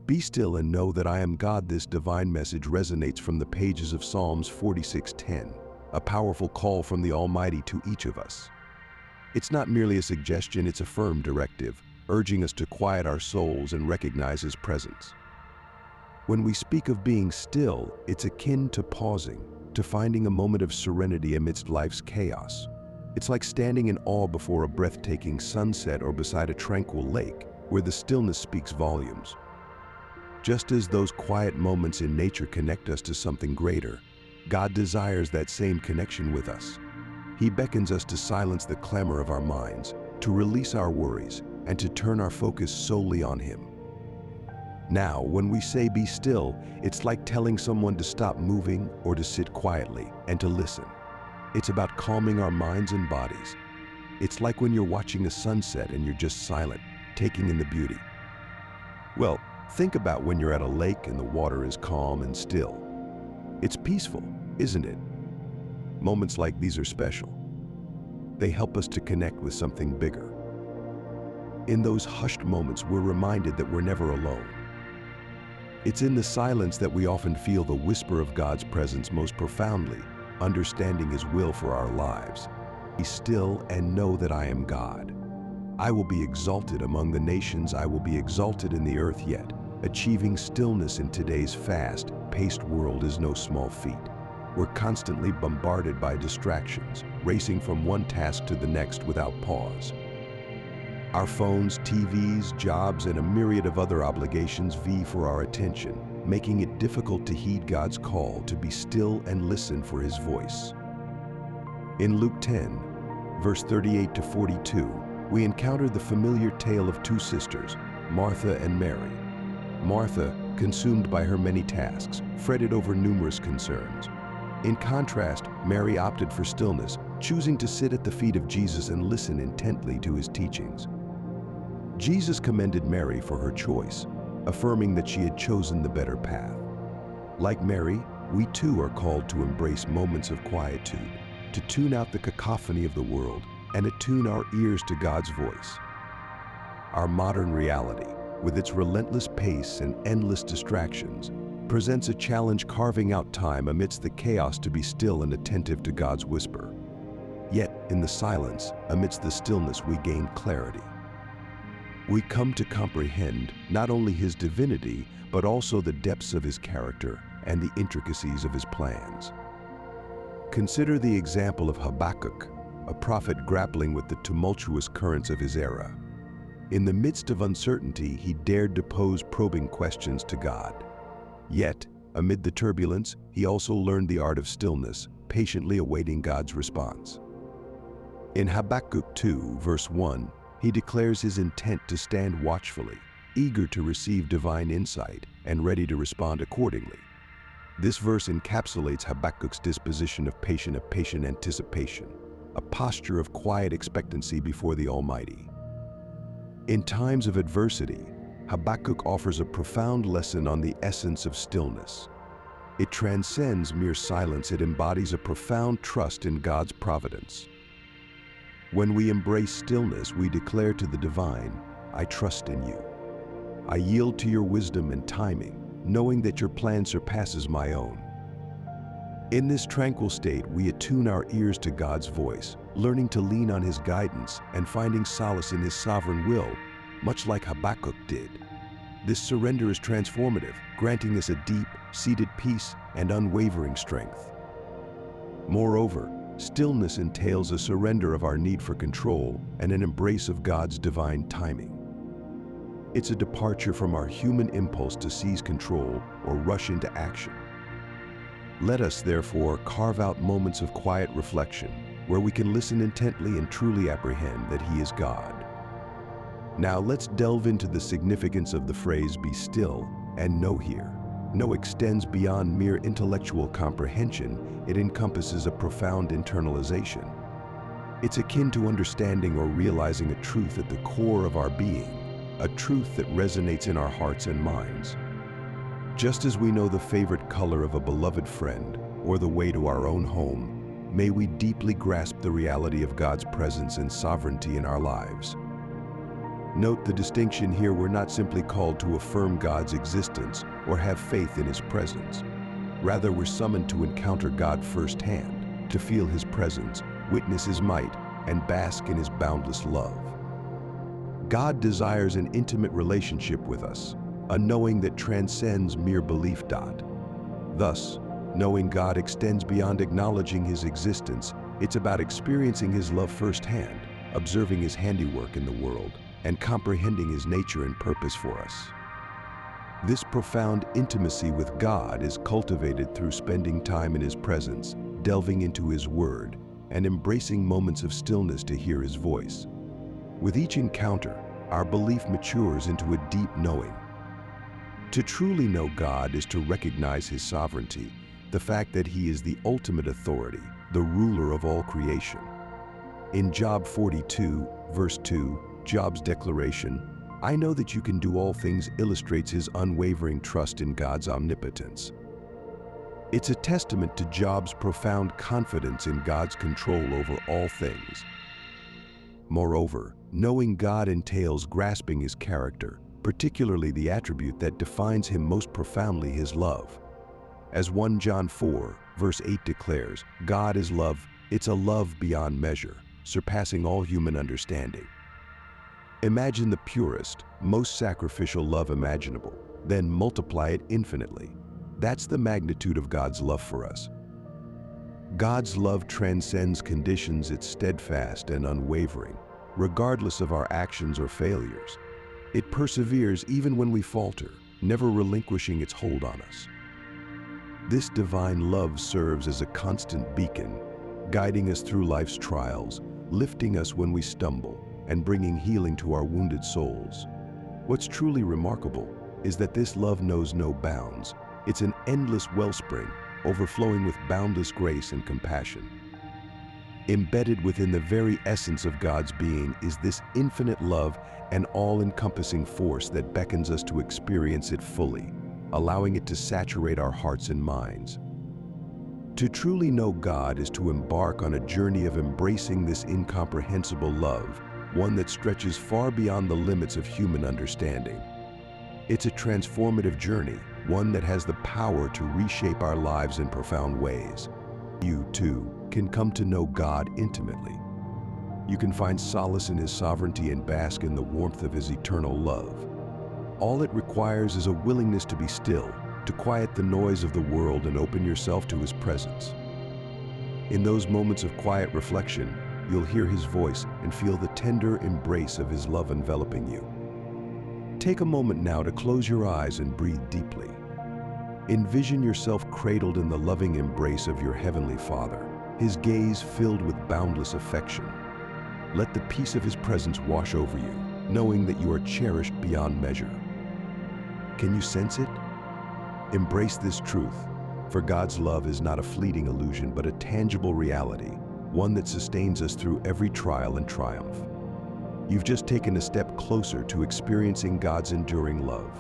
Be still and know that I am God. This divine message resonates from the pages of Psalms 46:10, a powerful call from the Almighty to each of us. It's not merely a suggestion, it's a firm directive, urging us to quiet our souls and recognize His presence. When we speak of being still, it's akin to pausing, to finding a moment of serenity amidst life's chaos. It's like standing in awe before a breathtaking sunset or beside a tranquil lake, where the stillness speaks volumes. Just as those quiet moments in nature connect us to something greater, God desires that same connection with us. He beckons us to silence the clamor of our minds, to release our worries, and to turn our focus solely on Him. Now, when we say be still, it's like telling someone to stop moving or to sit quietly and to listen. It's about calming our minds and bodies. It's like when you're watching a sunset and you're just silent, taking in the beauty. Well, think about when you're at a lake and the water is calm and still. It's peaceful, isn't it? Moments like these are special. They help us to connect with something bigger. In those hushed moments, we're reminded that we're never alone. It's in the silence that we often feel the whisper of God's presence most profoundly, understanding His will for our lives. Be still and know that I am God. I will be exalted among the nations, I will be exalted in the earth yet. Achieving stillness in today's fast-paced world is no small feat. We're constantly bombarded by distractions, racing from one task to the next without pause. Our phones, TVs, jobs, and a myriad of other obligations vie for our attention, making it difficult to heed God's call to be still and listen for His voice. In Luke 10, verse 38 to 42, we encounter the familiar tale of two sisters, Martha and Mary. Martha, consumed by her many tasks, fretted over numerous concerns. In contrast, Mary opted for stillness, choosing to sit at the feet of Jesus and listen intently to His teachings. Jesus commended Mary for her choice, affirming that she had chosen the better path. Like Mary, we too are called to embrace moments of quietude, to tune out the cacophony of the world and attune our ears to God's voice. Our modern reality, with its relentless pace and endless distractions, presents a challenge carving out time amidst the chaos to be still and attentive to God's whisper. Yet, in the silence, amidst the stillness, we gain clarity. We come to comprehend not only His divinity, but also the depths of His character and the intricacies of His plans. Consider the example of Habakkuk, a prophet grappling with the tumultuous currents of his era. In the midst of uncertainty, he dared to pose probing questions to God. Yet, amid the turbulence, he also learned the art of stillness, patiently awaiting God's response. In Habakkuk 2, verse 1, he declares his intent to stand watchfully, eager to receive divine insight and ready to respond accordingly. This verse encapsulates Habakkuk's disposition of patient anticipation, a posture of quiet expectancy before the Almighty. In times of adversity, Habakkuk offers a profound lesson on the essence of stillness. It transcends mere silence, it embodies a profound trust in God's providence. When we embrace stillness, we declare to the divine, I trust in you. I yield to your wisdom and timing, knowing that your plan surpasses my own. In this tranquil state, we attune our ears to God's voice, learning to lean on His guidance and finding solace in His sovereign will, much like Habakkuk did. This surrender is transformative, granting us a deep-seated peace and unwavering strength. Moreover, stillness entails a surrender of our need for control and an embrace of God's divine timing. It's a departure from our human impulse to seize control or rush into action. Let us, therefore, carve out moments of quiet reflection where we can listen intently and truly apprehend that He is God. Now let's delve into the significance of the phrase, be still and know here. Know extends beyond mere intellectual comprehension, it encompasses a profound internalization. It's akin to understanding or realizing a truth at the core of our being, a truth that resonates in our hearts and minds. Just as we know the favorite color of a beloved friend or the way to our own home, may we deeply grasp the reality of God's presence and sovereignty in our lives. Note the distinction here: we're not simply called to affirm God's existence or have faith in His presence. Rather, we're summoned to encounter God firsthand, to feel His presence, witness His might, and bask in His boundless love. God desires an intimate relationship with us, a knowing that transcends mere belief. Thus, knowing God extends beyond acknowledging His existence. It's about experiencing His love firsthand, observing His handiwork in the world, and comprehending His nature and purpose for us. This profound intimacy with God is cultivated through spending time in His presence, delving into His Word, and embracing moments of stillness to hear His voice. With each encounter, our belief matures into a deep knowing. To truly know God is to recognize His sovereignty, the fact that He is the ultimate authority, the ruler of all creation. In Job 42, verse 2, Job's declaration, "I know that you can do all things," illustrates his unwavering trust in God's omnipotence. It's a testament to Job's profound confidence in God's control over all things. Moreover, knowing God entails grasping His character, particularly the attribute that defines Him most profoundly: His love. As 1 John 4, verse 8 declares, God is love. It's a love beyond measure, surpassing all human understanding. Imagine the purest, most sacrificial love imaginable, then multiply it infinitely. That's the magnitude of God's love for us. God's love transcends conditions. It's steadfast and unwavering, regardless of our actions or failures. It perseveres even when we falter, never relinquishing its hold on us. This divine love serves as a constant beacon, guiding us through life's trials, lifting us when we stumble, and bringing healing to our wounded souls. What's truly remarkable is that this love knows no bounds. It's an endless wellspring, overflowing with boundless grace and compassion. Embedded within the very essence of God's being is this infinite love, an all-encompassing force that beckons us to experience it fully, allowing it to saturate our hearts and minds. To truly know God is to embark on a journey of embracing this incomprehensible love, one that stretches far beyond the limits of human understanding. It's a transformative journey, one that has the power to reshape our lives in profound ways. You, too, can come to know God intimately. You can find solace in His sovereignty and bask in the warmth of His eternal love. All it requires is a willingness to be still, to quiet the noise of the world and open yourself to His presence. In those moments of quiet reflection, you'll hear His voice and feel the tender embrace of His love enveloping you. Take a moment now to close your eyes and breathe deeply. Envision yourself cradled in the loving embrace of your Heavenly Father, His gaze filled with boundless affection. Let the peace of His presence wash over you, knowing that you are cherished beyond measure. Can you sense it? Embrace this truth, for God's love is not a fleeting illusion but a tangible reality, one that sustains us through every trial and triumph. You've just taken a step closer to experiencing God's enduring love.